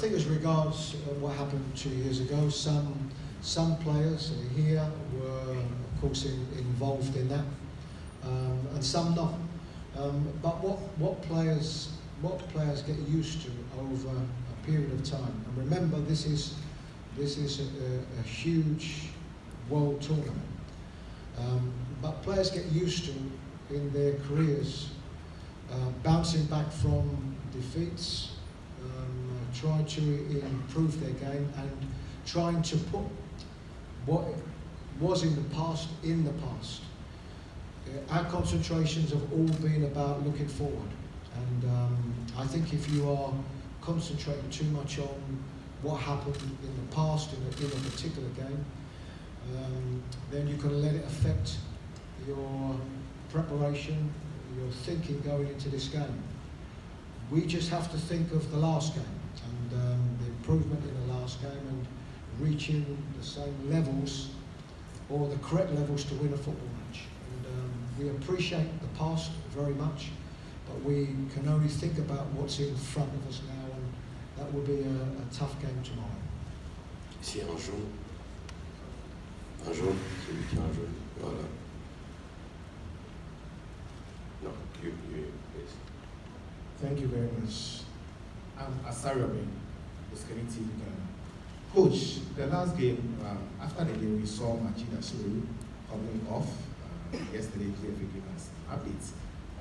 think as regards what happened 2 years ago, some players here were, of course, involved in that, and some not. But what players get used to over a period of time, and remember, this is a huge world tournament. But players get used to in their careers bouncing back from defeats, trying to improve their game, and trying to put what was in the past in the past. Our concentrations have all been about looking forward, and I think if you are concentrating too much on what happened in the past in a particular game, then you can let it affect your preparation, your thinking going into this game. We just have to think of the last game and the improvement in the last game and reaching the same levels or the correct levels to win a football match. And we appreciate the past very much, but we can only think about what's in front of us now, and that will be a tough game tomorrow. Ici un jaune. Un jaune, celui qui a un jaune. Voilà. No, you, please. Thank you very much. I'm Ashimeru, Ashimeru. Coach, the last game, after the game, we saw Ashimeru coming off. Yesterday, KFA gave us updates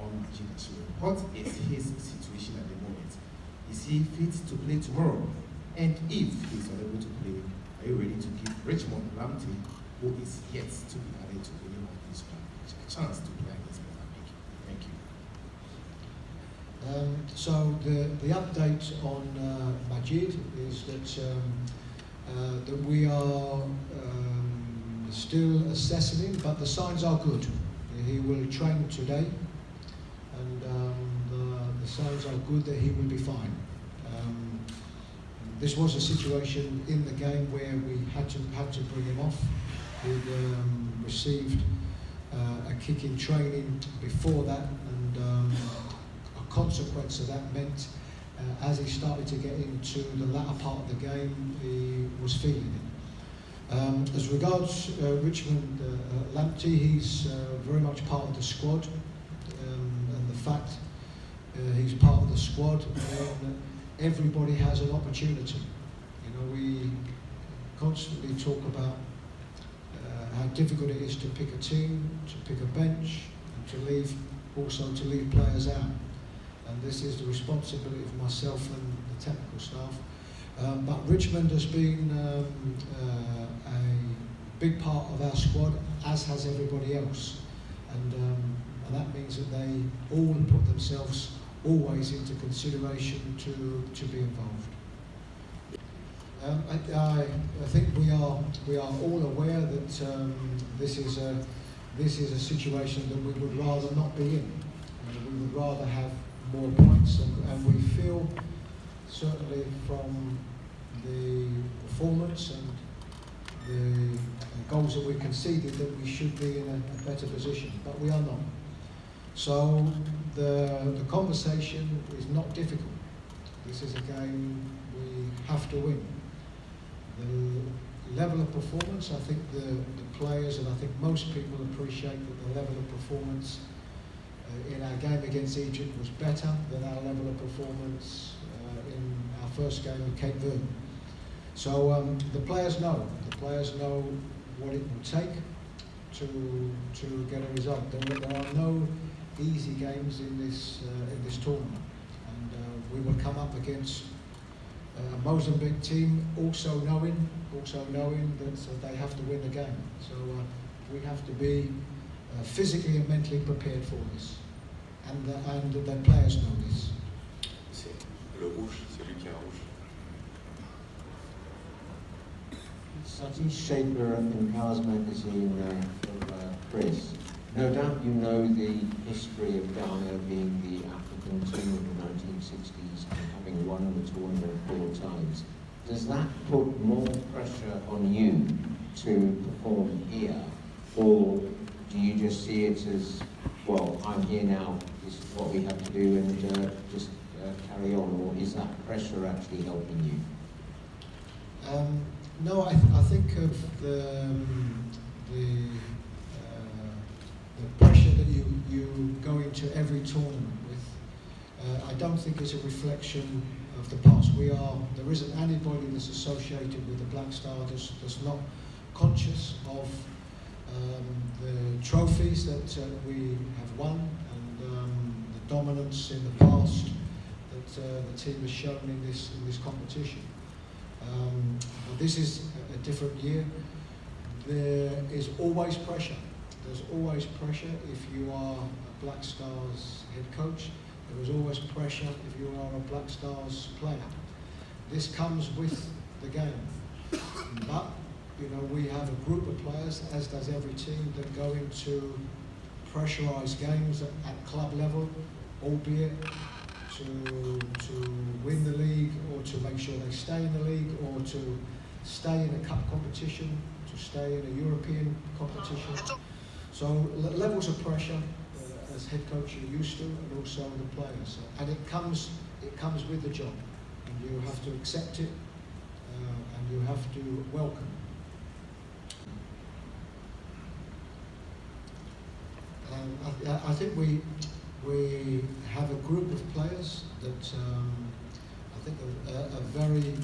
on Ashimeru. What is his situation at the moment? Is he fit to play tomorrow? And if he's unable to play, are you ready to give Richmond Lamptey, who is yet to be added to the name of this plan, a chance to play against Mozambique? Thank you. So the update on Majid is that we are still assessing him, but the signs are good. He will train today, and the signs are good that he will be fine. This was a situation in the game where we had to bring him off. He'd received a kick in training before that, and a consequence of that meant as he started to get into the latter part of the game, he was feeling it. As regards Richmond Lamptey, he's very much part of the squad, and the fact he's part of the squad, everybody has an opportunity. You know, we constantly talk about how difficult it is to pick a team, to pick a bench, and to leave players out. And this is the responsibility of myself and the technical staff. But Richmond has been a big part of our squad, as has everybody else. And that means that they all put themselves always into consideration to be involved. I think we are all aware that this is a situation that we would rather not be in. We would rather have more points, and we feel certainly from the performance and the goals that we conceded that we should be in a better position, but we are not. So the conversation is not difficult. This is a game we have to win. The level of performance, I think the players, and I think most people appreciate that the level of performance in our game against Egypt was better than our level of performance in our first game with Cape Verde. So the players know what it will take to get a result. There are no easy games in this tournament, and we will come up against a Mozambique team also knowing that they have to win the game. So we have to be physically and mentally prepared for this, and the players know this. C'est le rouge, celui qui a un rouge. Satish Shaper in Cars magazine from Chris. No doubt you know the history of Ghana being the African team of the 1960s and having won the tournament 4 times. Does that put more pressure on you to perform here, or do you just see it as, well, I'm here now, this is what we have to do, and just carry on, or is that pressure actually helping you? No, I think of the pressure that you go into every tournament with. I don't think it's a reflection of the past. There isn't anybody that's associated with the Black Star that's not conscious of the trophies that we have won and the dominance in the past that the team has shown in this competition. But this is a different year. There is always pressure. There's always pressure if you are a Black Stars head coach. There is always pressure if you are a Black Stars player. This comes with the game. But, you know, we have a group of players, as does every team, that go into pressurised games at club level, albeit to win the league or to make sure they stay in the league or to stay in a cup competition, to stay in a European competition. So levels of pressure as head coach you're used to, and also the players. And it comes with the job, and you have to accept it, and you have to welcome. I think we have a group of players that I think are very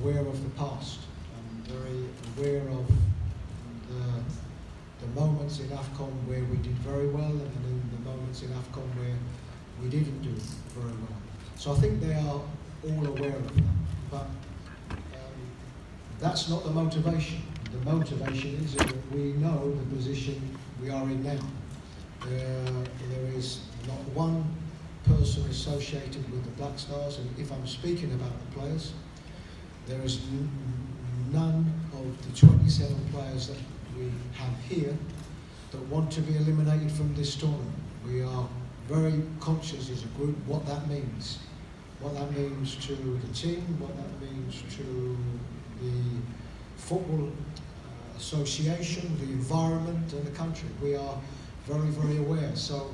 aware of the past, and very aware of the moments in AFCON where we did very well, and then the moments in AFCON where we didn't do very well. So I think they are all aware of that. But that's not the motivation. The motivation is that we know the position we are in now. There is not one person associated with the Black Stars, and if I'm speaking about the players, there is none of the 27 players that we have here that want to be eliminated from this tournament. We are very conscious as a group what that means to the team, what that means to the football association, the environment and the country. We are very, very aware. So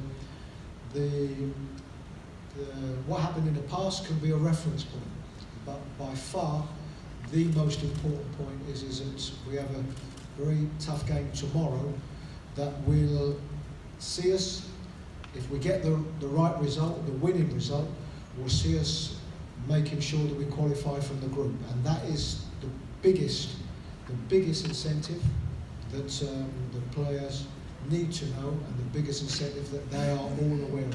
what happened in the past can be a reference point, but by far the most important point is that we have a very tough game tomorrow that will see us, if we get the right result, the winning result, will see us making sure that we qualify from the group. And that is the biggest incentive that the players need to know, and the biggest incentive that they are all aware of.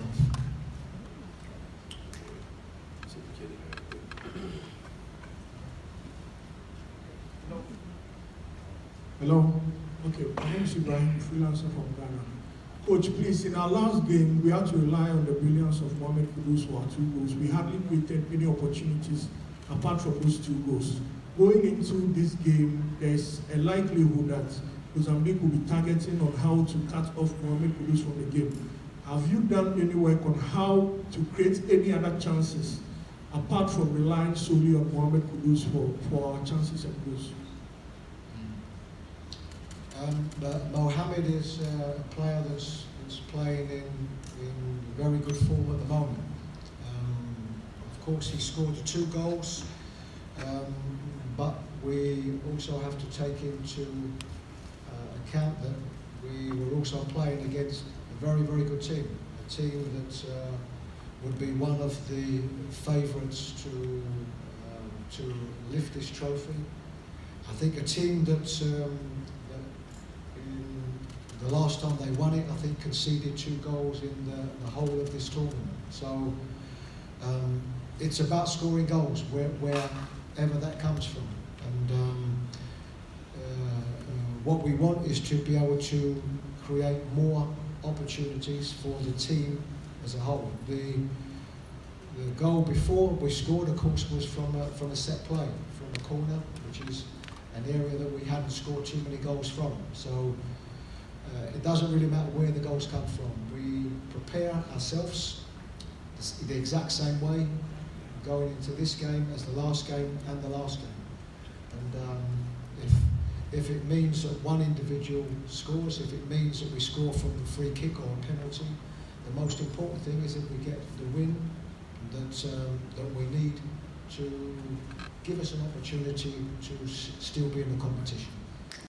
Hello. Okay, my name is Ibrahim, freelancer from Ghana. Coach, please, in our last game, we had to rely on the brilliance of Mohamed Kudus for our 2 goals. We hardly created many opportunities apart from those 2 goals. Going into this game, there's a likelihood that Mozambique will be targeting on how to cut off Mohamed Kudus from the game. Have you done any work on how to create any other chances apart from relying solely on Mohamed Kudus for our chances and goals? Mohamed is a player that's playing in very good form at the moment. Of course, he scored the 2 goals, but we also have to take into account that we were also playing against a very, very good team, a team that would be one of the favourites to lift this trophy. I think a team that the last time they won it, I think conceded 2 goals in the whole of this tournament. So it's about scoring goals wherever that comes from. And what we want is to be able to create more opportunities for the team as a whole. The goal before we scored, of course, was from a set play, from a corner, which is an area that we hadn't scored too many goals from. So it doesn't really matter where the goals come from. We prepare ourselves the exact same way going into this game as the last game and the last game. And if it means that one individual scores, if it means that we score from the free kick or a penalty, the most important thing is that we get the win that we need to give us an opportunity to still be in the competition.